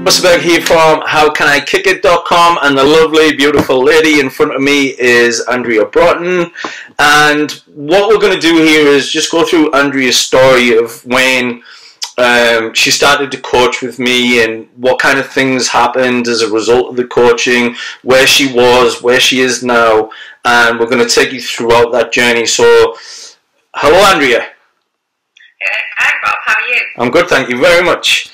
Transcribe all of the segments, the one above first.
Westerburg here from howcanikickit.com, and the lovely, beautiful lady in front of me is Andrea Broughton. And what we're going to do here is just go through Andrea's story of when she started to coach with me and what kind of things happened as a result of the coaching, where she was, where she is now, and we're going to take you throughout that journey. So, hello, Andrea. Hi, Rob. How are you? I'm good, thank you very much.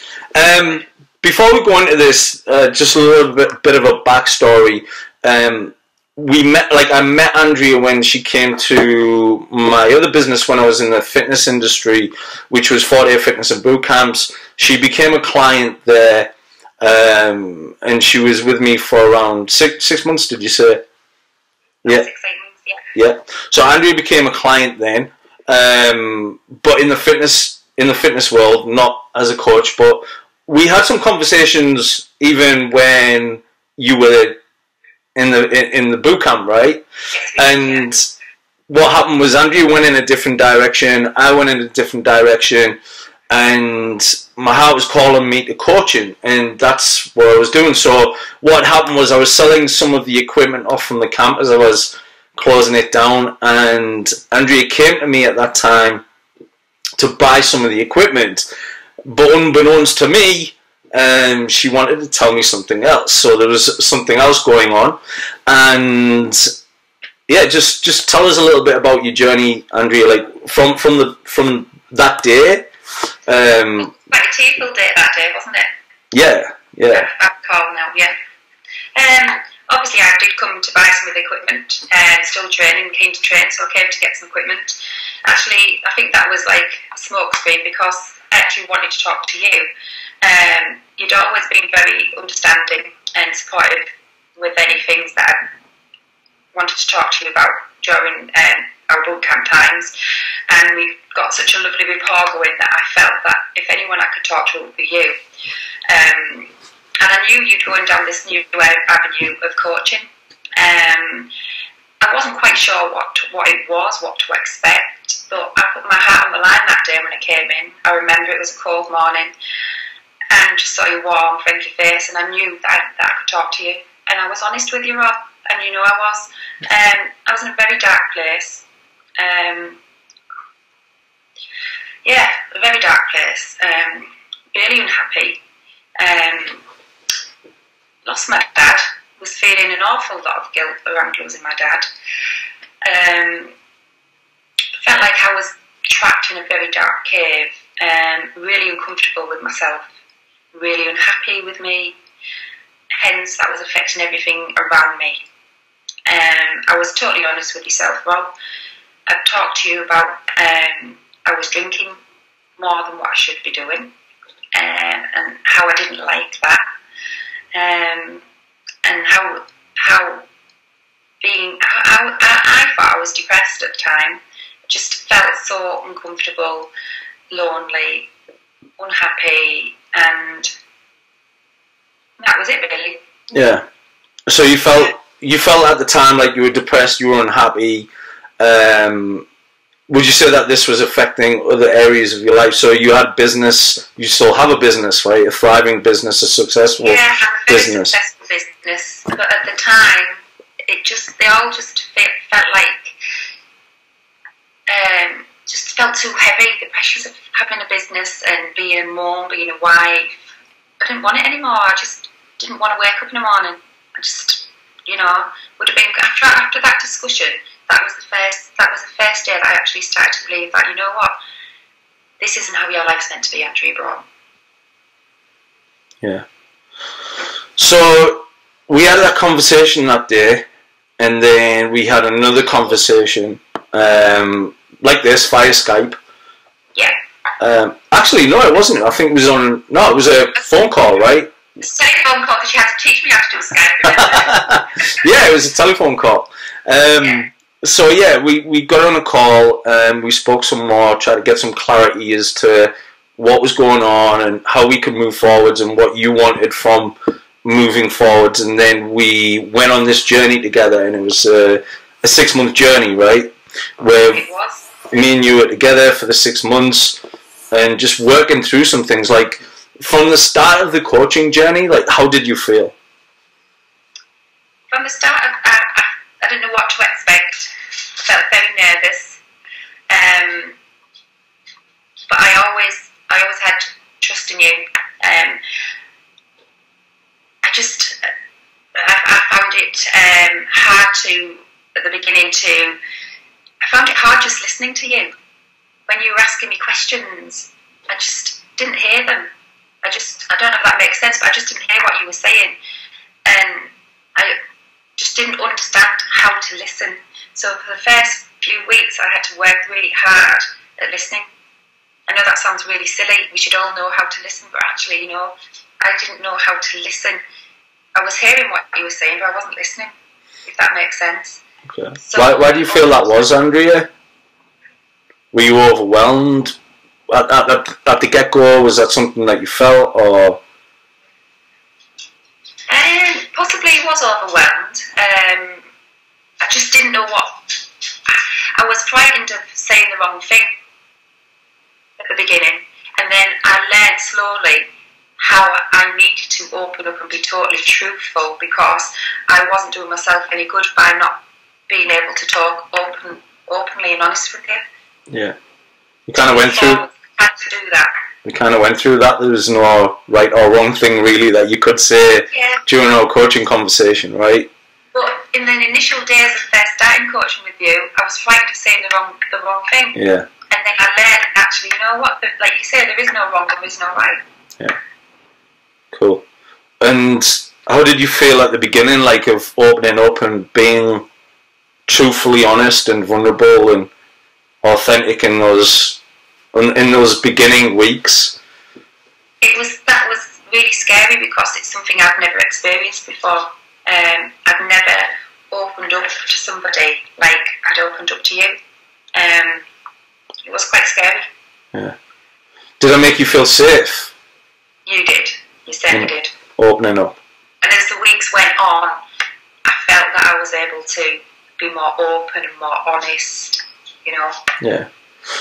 Before we go into this, just a little bit of a backstory. I met Andrea when she came to my other business when I was in the fitness industry, which was 4-day fitness and boot camps. She became a client there, and she was with me for around six months. Did you say? Yeah. 6 months, yeah. Yeah. So Andrea became a client then, but in the fitness world, not as a coach, but we had some conversations even when you were in the boot camp, right? And what happened was Andrea went in a different direction, I went in a different direction, and my heart was calling me to coaching, and that's what I was doing. So what happened was I was selling some of the equipment off from the camp as I was closing it down, and Andrea came to me at that time to buy some of the equipment. But unbeknownst to me, she wanted to tell me something else. So there was something else going on, and yeah, just tell us a little bit about your journey, Andrea. Like from that day. Quite a tearful day that day, wasn't it? Yeah, yeah. I recall now, yeah. Obviously, I did come to buy some of the equipment. Still training, keen to train, so I came to get some equipment. Actually, I think that was like a smoke screen because I actually wanted to talk to you. You'd always been very understanding and supportive with any things that I wanted to talk to you about during our boot camp times, and we got such a lovely rapport going that I felt that if anyone I could talk to, it would be you. And I knew you'd going down this new avenue of coaching. I wasn't quite sure what it was, what to expect, but I put my heart on the line that day when I came in. I remember it was a cold morning, and just saw your warm, friendly face, and I knew that I could talk to you. And I was honest with you, Rob, and you know I was. I was in a very dark place. Yeah, a very dark place. Really unhappy. Lost my dad. Was feeling an awful lot of guilt around losing my dad. Felt like I was trapped in a very dark cave. Really uncomfortable with myself. Really unhappy with me. Hence, that was affecting everything around me. I was totally honest with yourself, Rob. I've talked to you about I was drinking more than what I should be doing, and how I didn't like that, and how I thought I was depressed at the time. Just felt so uncomfortable, lonely, unhappy, and that was it really. Yeah. So you felt at the time like you were depressed, you were unhappy. Would you say that this was affecting other areas of your life? So you had business, you still have a business, right? A thriving business, a successful business. Yeah, I have a very successful business. But at the time, they all just felt like, just felt too heavy. The pressures of having a business and being a mom, being a wife. I didn't want it anymore. I just didn't want to wake up in the morning. I just, would have been after that discussion. That was the first day that I actually started to believe that, you know what, this isn't how your life's meant to be, Andrea Broughton. Yeah. So we had that conversation that day, and then we had another conversation like this via Skype. Yeah. Actually, no, it wasn't. I think it was it was a phone call, right? A telephone call, because you had to teach me how to do a Skype. Yeah, it was a telephone call. Yeah. So yeah, we got on a call and we spoke some more, tried to get some clarity as to what was going on and how we could move forwards and what you wanted from moving forwards. And then we went on this journey together, and it was a 6-month journey, right? Where It was. me and you were together for the 6 months and just working through some things. Like from the start of the coaching journey, like, how did you feel? From the start, I didn't know what to expect. I felt very nervous, but I always had trust in you. I found it hard to, at the beginning, I found it hard just listening to you. When you were asking me questions, I just didn't hear them. I don't know if that makes sense, but I just didn't hear what you were saying. And I just didn't understand how to listen. So for the first few weeks, I had to work really hard at listening. I know that sounds really silly. We should all know how to listen, but actually, I didn't know how to listen. I was hearing what you were saying, but I wasn't listening, if that makes sense. Okay. So, why do you feel that was, Andrea? Were you overwhelmed at the get-go? Was that something that you felt, or...? Possibly was overwhelmed. I just didn't know what... I was frightened of saying the wrong thing at the beginning, and then I learned slowly how I needed to open up and be totally truthful, because I wasn't doing myself any good by not being able to talk openly and honest with you. Yeah. You kind of went through... I had to do that. We kind of went through that. There was no right or wrong thing really that you could say during our coaching conversation, right? But in the initial days of first starting coaching with you, I was frightened of saying the wrong thing. Yeah. And then I learned, actually, you know what? Like you say, there is no wrong, there is no right. Yeah. Cool. And how did you feel at the beginning, like, of opening up and being truthfully honest and vulnerable and authentic in those beginning weeks? That was really scary, because it's something I've never experienced before. I've never opened up to somebody like I'd opened up to you. It was quite scary. Yeah. Did it make you feel safe? You did. You certainly did. Opening up. And as the weeks went on, I felt that I was able to be more open and more honest, Yeah.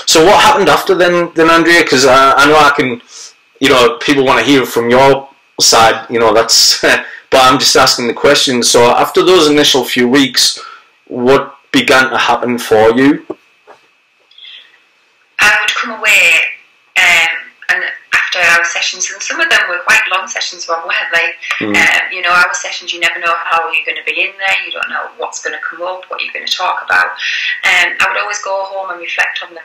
So what happened after then Andrea? Because I know I can, people want to hear from your side, that's, but I'm just asking the question. So after those initial few weeks, what began to happen for you? I would come away, and after our sessions, and some of them were quite long sessions, weren't they? Our sessions, you never know how you're going to be in there, you don't know what's going to come up, what you're going to talk about. I would always go home and reflect on them.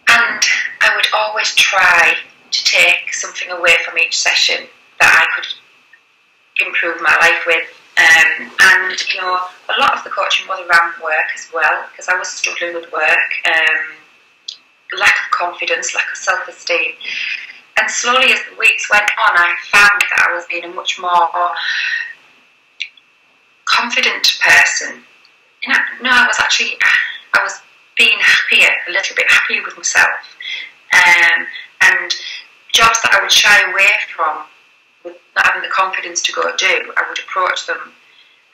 And I would always try to take something away from each session that I could improve my life with. And a lot of the coaching was around work as well, because I was struggling with work, lack of confidence, lack of self-esteem. And slowly as the weeks went on, I found that I was being a much more confident person. I was being happier, a little bit happier with myself. And jobs that I would shy away from, with not having the confidence to go do, I would approach them.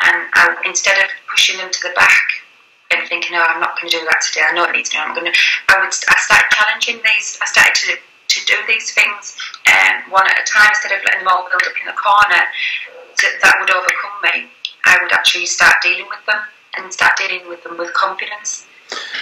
And instead of pushing them to the back and thinking, I'm not going to do that today, I know it needs to be, I started challenging these. I started to do these things one at a time, instead of letting them all build up in the corner that would overcome me. I would actually start dealing with them, and start dealing with them with confidence.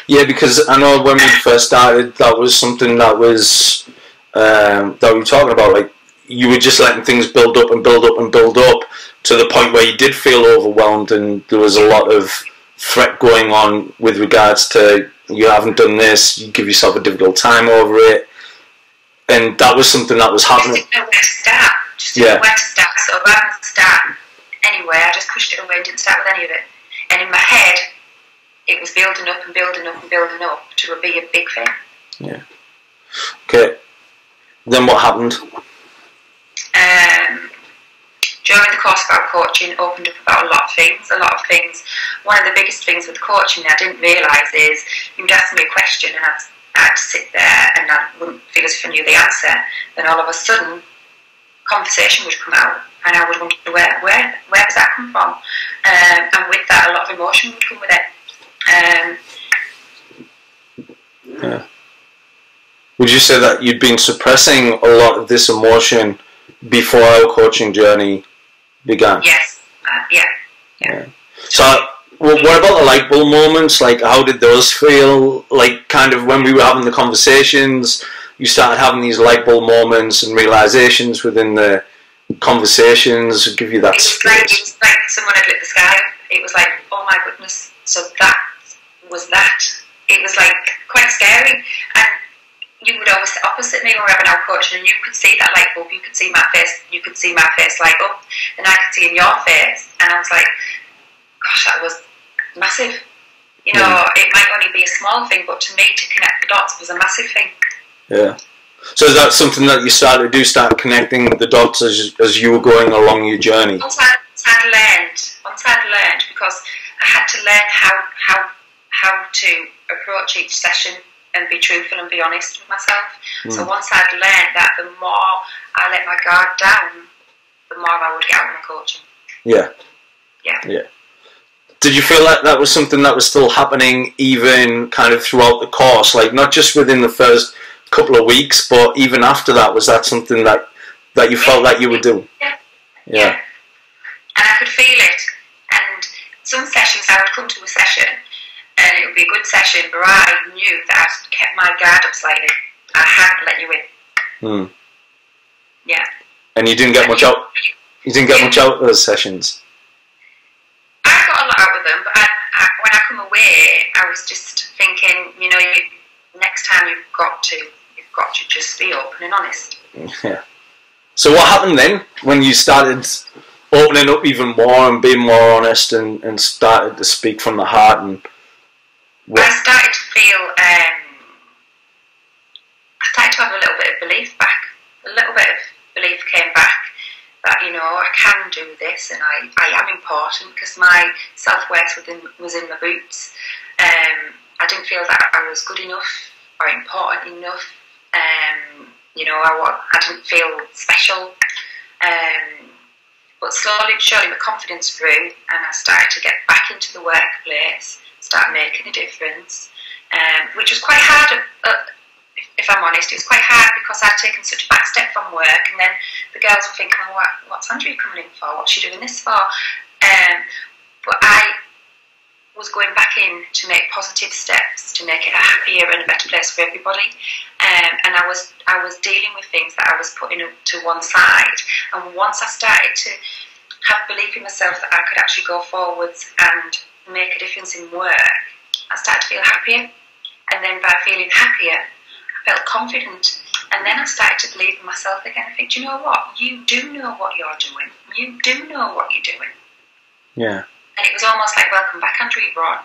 Yeah, because I know when we first started, that was something that was that we were talking about. Like, you were just letting things build up and build up and build up to the point where you did feel overwhelmed, and there was a lot of threat going on with regards to, you haven't done this, you give yourself a difficult time over it, and that was something that was happening. Just didn't know where to start. So rather than start anywhere, I just pushed it away and didn't start with any of it. And in my head, it was building up and building up and building up to be a big thing. Yeah. Okay. Then what happened? During the course of our coaching, opened up about a lot of things. One of the biggest things with coaching I didn't realise is, you'd ask me a question and I'd sit there and I wouldn't feel as if I knew the answer. Then all of a sudden, conversation would come out, and I would wonder where does that come from? And with that, a lot of emotion would come with it. Would you say that you'd been suppressing a lot of this emotion before our coaching journey began? Yes. Yeah. So, what about the light bulb moments? Like, how did those feel? Like, kind of when we were having the conversations, you started having these light bulb moments and realizations within the conversations. Give you that. It was like someone had lit the sky up. It was like, oh my goodness. So that was that. It was like quite scary. And you would always sit opposite me when we were having our coaching, and you could see that light bulb. You could see my face. You could see my face light up, and I could see in your face. And I was like, gosh, that was massive. You know, it might only be a small thing, but to me, to connect the dots was a massive thing. Yeah. So is that something that you started to start connecting the dots as you were going along your journey? Once I'd learned, because I had to learn how to approach each session and be truthful and be honest with myself. So once I'd learned that, the more I let my guard down, the more I would get out of my coaching. Yeah. Did you feel like that was something that was still happening even kind of throughout the course? Like, not just within the first couple of weeks, but even after that, was that something that you felt like you would do? Yeah. And I could feel it. And some sessions, I would come to a session and it would be a good session, but I knew that I'd kept my guard up slightly. I hadn't let you in. Yeah. And you didn't get much out. You didn't get much out of those sessions. I got a lot out of them, but when I come away, I was just thinking, you know, next time you've got to just be open and honest. Yeah. So what happened then when you started opening up even more and being more honest and started to speak from the heart? And I started to feel, I started to have a little bit of belief back. A little bit of belief came back that, you know, I can do this and I am important, because my self-worth was in my boots. I didn't feel that I was good enough or important enough. You know, I didn't feel special. But slowly but surely my confidence grew, and I started to get back into the workplace, start making a difference, which was quite hard. If I'm honest, it was quite hard because I'd taken such a back step from work, and then the girls were thinking, oh, what's Andrea coming in for? What's she doing this for? But I was going back in to make positive steps to make it a happier and a better place for everybody. And I was dealing with things that I was putting up to one side. And once I started to have belief in myself that I could actually go forwards and make a difference in work, I started to feel happier. And then by feeling happier, I felt confident. And then I started to believe in myself again. I think, do you know what? You do know what you're doing. You do know what you're doing. Yeah. And it was almost like, welcome back, Andrea Braun.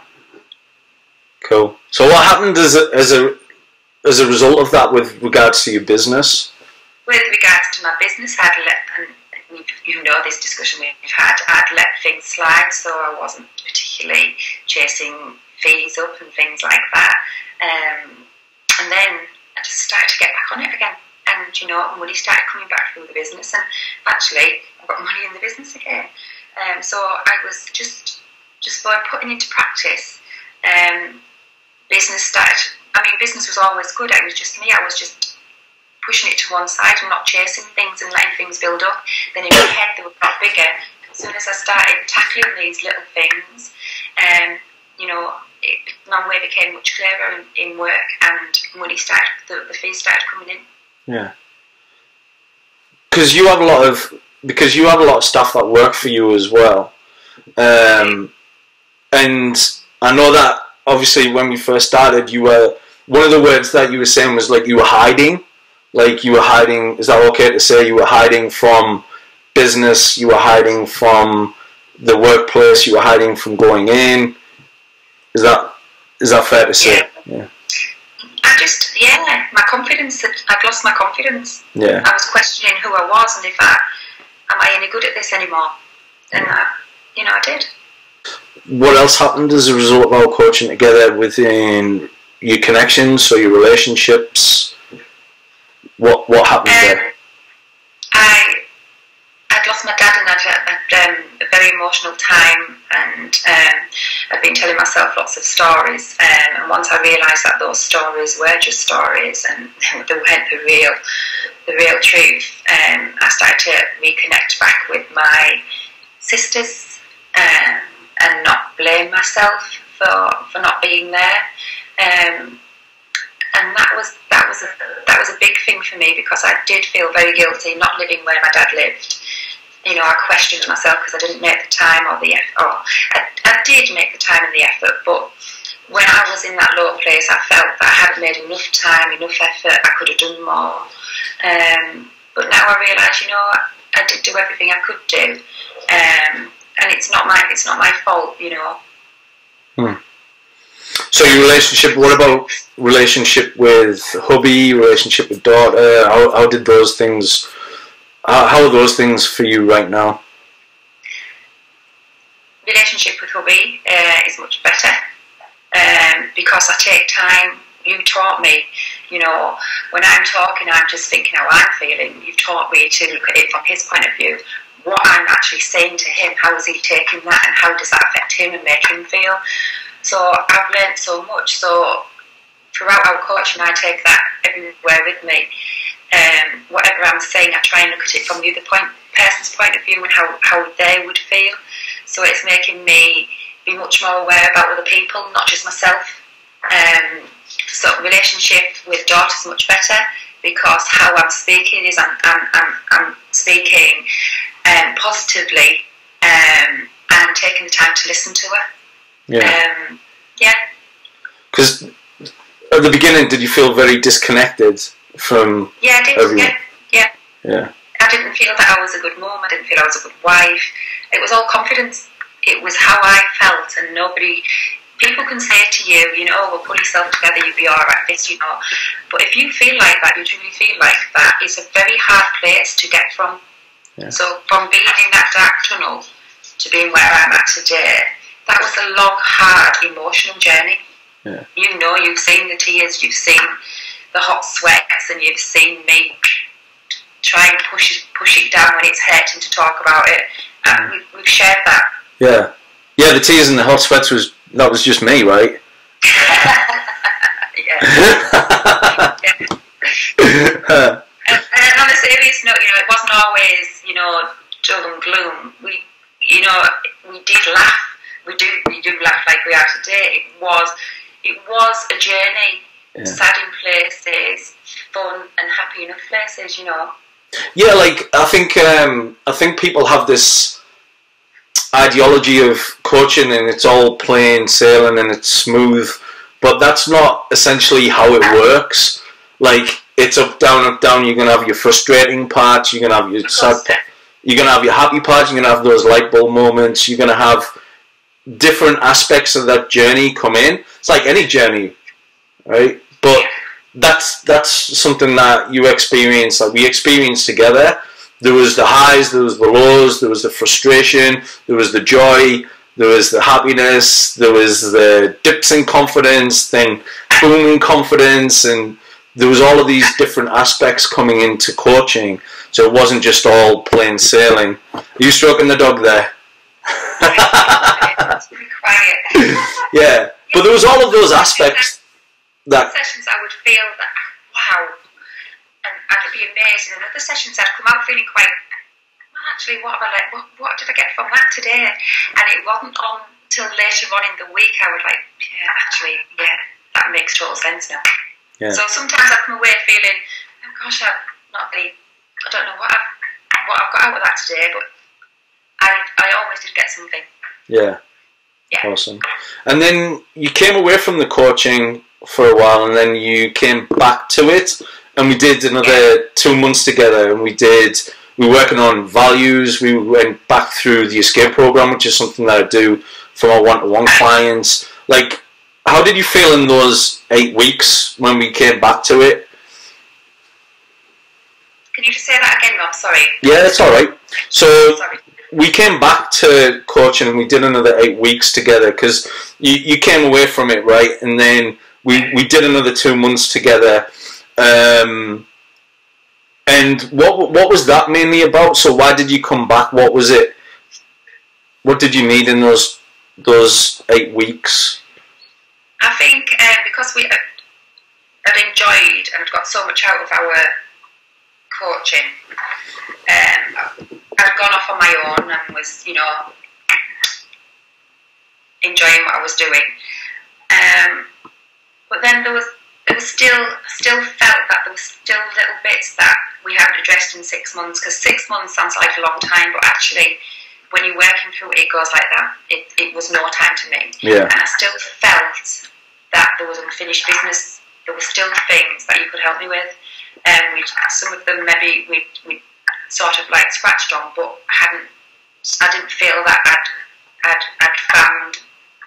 Cool. So what happened as a result of that with regards to your business? With regards to my business, and you know this discussion we've had, I'd let things slide, so I wasn't particularly chasing fees up and things like that. And then I just started to get back on it again. And, you know, money started coming back through the business, and actually I've got money in the business again. So I was just by putting into practice, business started. I mean, business was always good. It was just me. I was just pushing it to one side and not chasing things and letting things build up. Then in my head, they would get bigger. As soon as I started tackling these little things, you know, my way became much clearer in work, and money started. The fees started coming in. Yeah. Because you have a lot of staff that work for you as well, and I know that obviously when we first started, you were, one of the words that you were saying was like you were hiding. Like you were hiding. Is that okay to say you were hiding from business? You were hiding from the workplace. You were hiding from going in. Is that fair to say? Yeah. My confidence. I'd lost my confidence. Yeah. I was questioning who I was and if am I any good at this anymore? And I did. What else happened as a result of our coaching together within your connections, so your relationships? What happened there? I'd lost my dad, and I'd a very emotional time, and I've been telling myself lots of stories, and once I realised that those stories were just stories and they weren't the real truth, I started to reconnect back with my sisters, and not blame myself for not being there, and that was a big thing for me, because I did feel very guilty not living where my dad lived. You know, I questioned myself because I didn't make the time or the effort. I did make the time and the effort, but when I was in that low place, I felt that I hadn't made enough time, enough effort. I could have done more. But now I realise, you know, I did do everything I could do, and it's not my fault, you know. So your relationship, what about relationship with hubby, relationship with daughter? How did those things, how are those things for you right now? Relationship with hubby is much better, because I take time. You taught me, you know, when I'm talking, I'm just thinking how I'm feeling. You've taught me to look at it from his point of view, what I'm actually saying to him, how is he taking that, and how does that affect him and make him feel. So I've learned so much. So throughout our coaching, I take that everywhere with me. Whatever I'm saying, I try and look at it from the other person's point of view and how they would feel. So it's making me be much more aware about other people, not just myself. So relationship with daughter is much better, because how I'm speaking is I'm speaking positively, and taking the time to listen to her. Yeah. Because at the beginning, did you feel very disconnected from? Yeah, I did. Everyone? Yeah. I didn't feel that I was a good mum. I didn't feel I was a good wife. It was all confidence. It was how I felt, and nobody. People can say to you, you know, well, pull yourself together, you'll be all right, this, you know. But if you feel like that, you truly feel like that, it's a very hard place to get from. Yeah. So from being in that dark tunnel to being where I'm at today, that was a long, hard, emotional journey. Yeah. You know, you've seen the tears, you've seen the hot sweats, and you've seen me try and push it down when it's hurting to talk about it. And we've shared that. Yeah. Yeah, the tears and the hot sweats was just me, right? Yeah. And on a serious note, you know, it wasn't always, you know, dull and gloom. We did laugh. We do laugh like we are today. It was a journey. Yeah. Sad in places, fun and happy in other places, you know. Yeah, like I think people have this ideology of coaching and it's all plain sailing and it's smooth, but that's not essentially how it works. Like, it's up, down. You're gonna have your frustrating parts. You're gonna have your sad. You're gonna have your happy parts. You're gonna have those light bulb moments. You're gonna have different aspects of that journey come in. It's like any journey, right? But that's something that you experience, that we experienced together. There was the highs, there was the lows, there was the frustration, there was the joy, there was the happiness, there was the dips in confidence, then boom in confidence, and there was all of these different aspects coming into coaching. So it wasn't just all plain sailing. Are you stroking the dog there? It's pretty quiet. Yeah, but there was all of those aspects. That sessions I would feel that, wow, and I'd be amazed, and other sessions I'd come out feeling quite, well, actually, what did I get from that today? And it wasn't until later on in the week I would like, that makes total sense now. Yeah. So sometimes I come away feeling, oh gosh, I don't know what I've got out of that today, but I always did get something. Yeah. Awesome. And then you came away from the coaching for a while, and then you came back to it, and we did another 2 months together, and we were working on values. We went back through the escape program, which is something that I do for my one-to-one clients. Like, how did you feel in those 8 weeks when we came back to it? Can you just say that again, Rob? Sorry. Yeah, that's all right. So we came back to coaching, and we did another 8 weeks together, because you came away from it, right? And then we did another 2 months together. And what was that mainly about? So why did you come back? What was it? What did you need in those 8 weeks? I think because we had enjoyed and had got so much out of our coaching, I'd gone off on my own and was, enjoying what I was doing. But then there was still felt that there was still little bits that we hadn't addressed in 6 months, because 6 months sounds like a long time, but actually when you're working through it, it goes like that. It was no time to me. Yeah. And I still felt that there was unfinished business. There were still things that you could help me with. Some of them maybe we sort of like scratched on, but I didn't feel that I'd found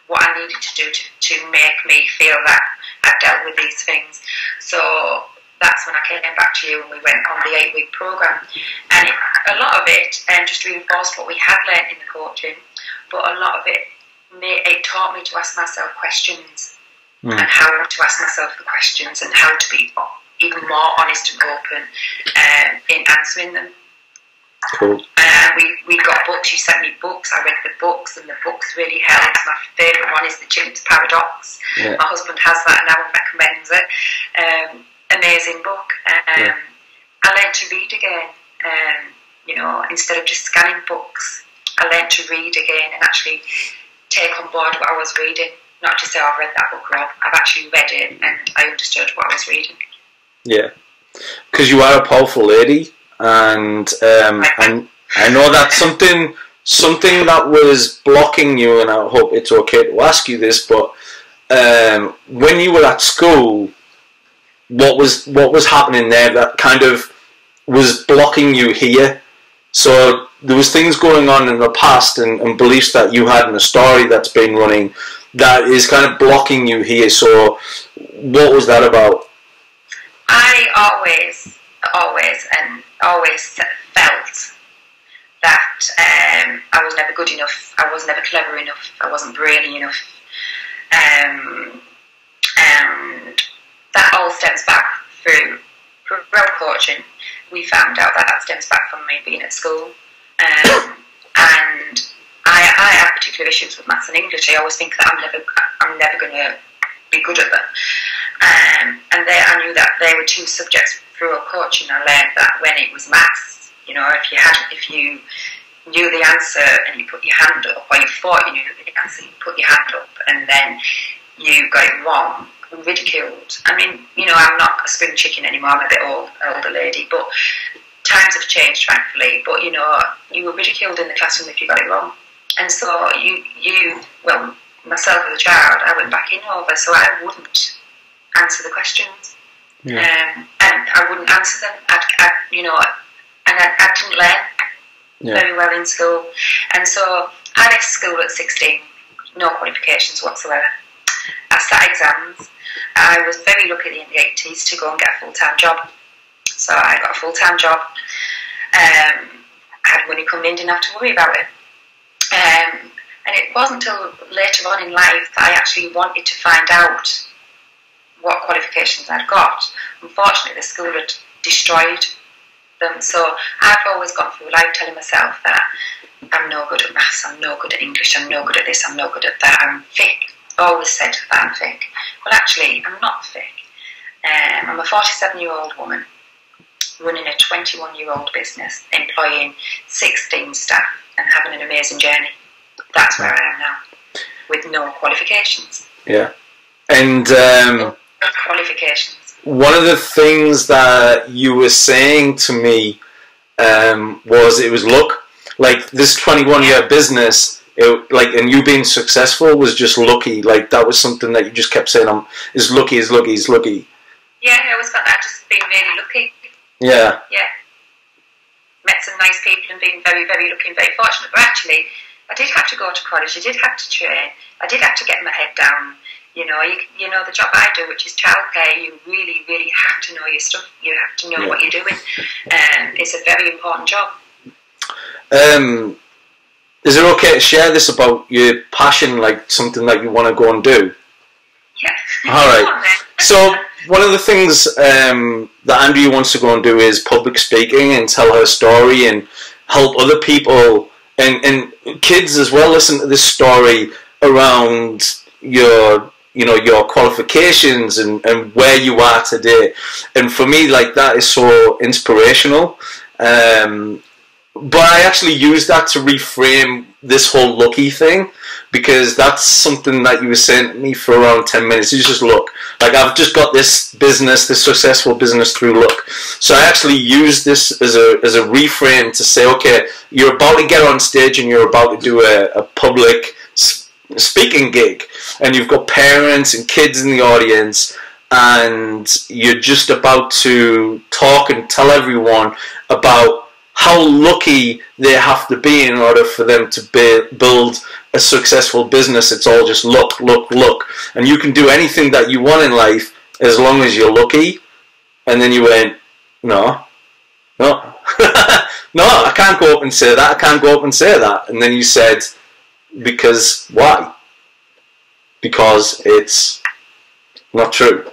what I needed to do to make me feel that I'd dealt with these things. So that's when I came back to you and we went on the 8-week program. And a lot of it just reinforced what we had learnt in the coaching, but a lot of it taught me to ask myself questions and how to ask myself the questions and how to be even more honest and open in answering them. Cool. We got books. You sent me books. I read the books, and the books really helped. My favourite one is The Chimps Paradox. Yeah. My husband has that now and recommends it. Amazing book. I learned to read again. Instead of just scanning books, I learned to read again and actually take on board what I was reading. Not just say, oh, I've read that book, Rob. I've actually read it and I understood what I was reading. Yeah. Because you are a powerful lady. And I know that's something that was blocking you, and I hope it's okay to ask you this, but when you were at school, what was happening there that kind of was blocking you here? So there was things going on in the past and beliefs that you had in a story that's been running that is kind of blocking you here. So what was that about? I always felt that I was never good enough, I was never clever enough, I wasn't brilliant enough, and that all stems back through coaching. We found out that stems back from me being at school, and I have particular issues with maths and English. I always think that I'm never going to be good at them, and I knew that they were two subjects through coaching. I learned that when it was maths, if you knew the answer and you put your hand up, or you thought you knew the answer, you put your hand up, and then you got it wrong, ridiculed. I mean, I'm not a spring chicken anymore. I'm a bit older lady, but times have changed, thankfully. But you were ridiculed in the classroom if you got it wrong, and so myself as a child, I went back in over, so I wouldn't answer the questions. Yeah. And I wouldn't answer them. I didn't learn very well in school, and so I left school at 16, no qualifications whatsoever. I sat exams. I was very lucky in the 80s to go and get a full-time job, so I got a full-time job. I had money coming in, didn't have to worry about it. And it wasn't until later on in life that I actually wanted to find out what qualifications I'd got. Unfortunately, the school had destroyed them, so I've always gone through life telling myself that I'm no good at maths, I'm no good at English, I'm no good at this, I'm no good at that, I'm thick. Always said that I'm thick. Well, actually, I'm not thick. I'm a 47-year-old woman running a 21-year-old business, employing 16 staff and having an amazing journey. That's where I am now, with no qualifications. Yeah. And no qualifications. One of the things that you were saying to me was it was luck. Like this 21-year business, and you being successful was just lucky. Like that was something that you just kept saying, "Is lucky, is lucky, is lucky." Yeah, I always felt that just being really lucky. Yeah. Yeah. Met some nice people and being very, very lucky and very fortunate. But actually, I did have to go to college. I did have to train. I did have to get my head down. The job I do, which is childcare, you really, really have to know your stuff. You have to know what you're doing. It's a very important job. Is it okay to share this about your passion, like something that you want to go and do? Yeah. All right. So one of the things that Andrea wants to go and do is public speaking and tell her story and help other people and kids as well listen to this story around your qualifications and where you are today. And for me, like, that is so inspirational. But I actually use that to reframe this whole lucky thing, because that's something that you were saying to me for around 10 minutes. You just look, like, I've just got this business, this successful business through luck. So I actually use this as a reframe to say, okay, you're about to get on stage and you're about to do a public speaking gig, and you've got parents and kids in the audience, and you're just about to talk and tell everyone about how lucky they have to be in order for them to build a successful business. It's all just luck, luck, luck. And you can do anything that you want in life as long as you're lucky. And then you went, no. No, I can't go up and say that. I can't go up and say that. And then you said, because why? Because it's not true.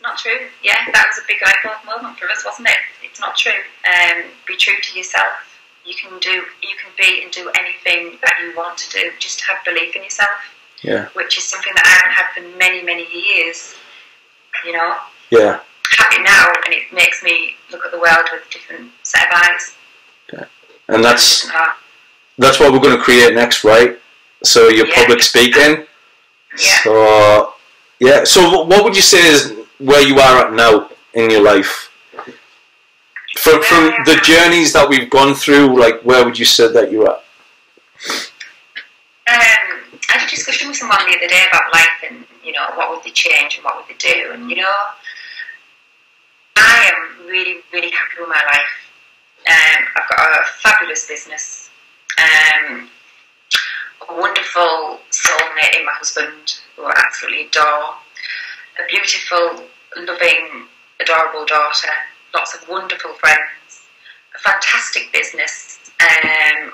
Not true. Yeah, that was a big light bulb moment for us, wasn't it? It's not true. Be true to yourself. You can be and do anything that you want to do. Just have belief in yourself. Yeah. Which is something that I haven't had for many, many years. You know. Yeah. I have it now, and it makes me look at the world with a different set of eyes. Yeah. And that's what we're going to create next, right? So your public speaking. Yeah. So yeah. So what would you say is where you are at now in your life? From the journeys that we've gone through, like, where would you say that you're at? I had a discussion with someone the other day about life, and, you know, what would they change and what would they do, and, you know, I am really, really happy with my life. I've got a fabulous business, a wonderful soulmate in my husband, who I absolutely adore, a beautiful, loving, adorable daughter, lots of wonderful friends, a fantastic business. I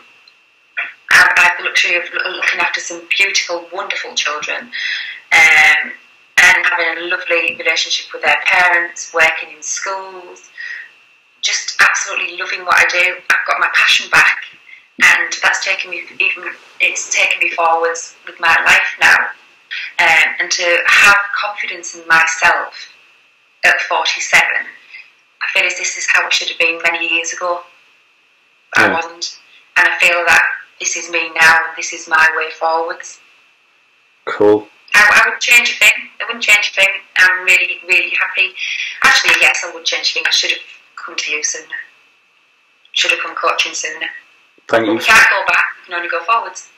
have the luxury of looking after some beautiful, wonderful children, and having a lovely relationship with their parents, working in schools, just absolutely loving what I do. I've got my passion back, and that's taken me forwards with my life now. And to have confidence in myself at 47, I feel as this is how I should have been many years ago. I wasn't. And I feel that this is me now, and this is my way forwards. Cool. I wouldn't change a thing. I wouldn't change a thing. I'm really, really happy. Actually, yes, I would change a thing. I should have come to you sooner. Should have come coaching sooner. Thank you. We can't go back. We can only go forwards.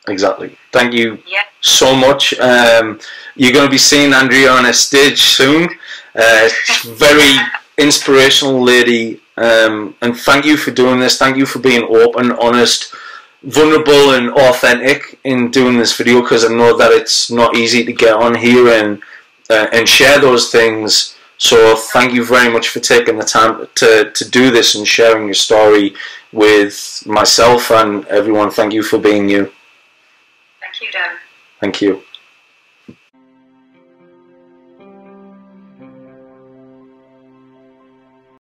Exactly. Thank you so much. You're going to be seeing Andrea on a stage soon. Very inspirational lady. And thank you for doing this. Thank you for being open, honest, vulnerable and authentic in doing this video, because I know that it's not easy to get on here and share those things. So thank you very much for taking the time to do this and sharing your story with myself and everyone. Thank you for being you. Thank you, Dan. Thank you.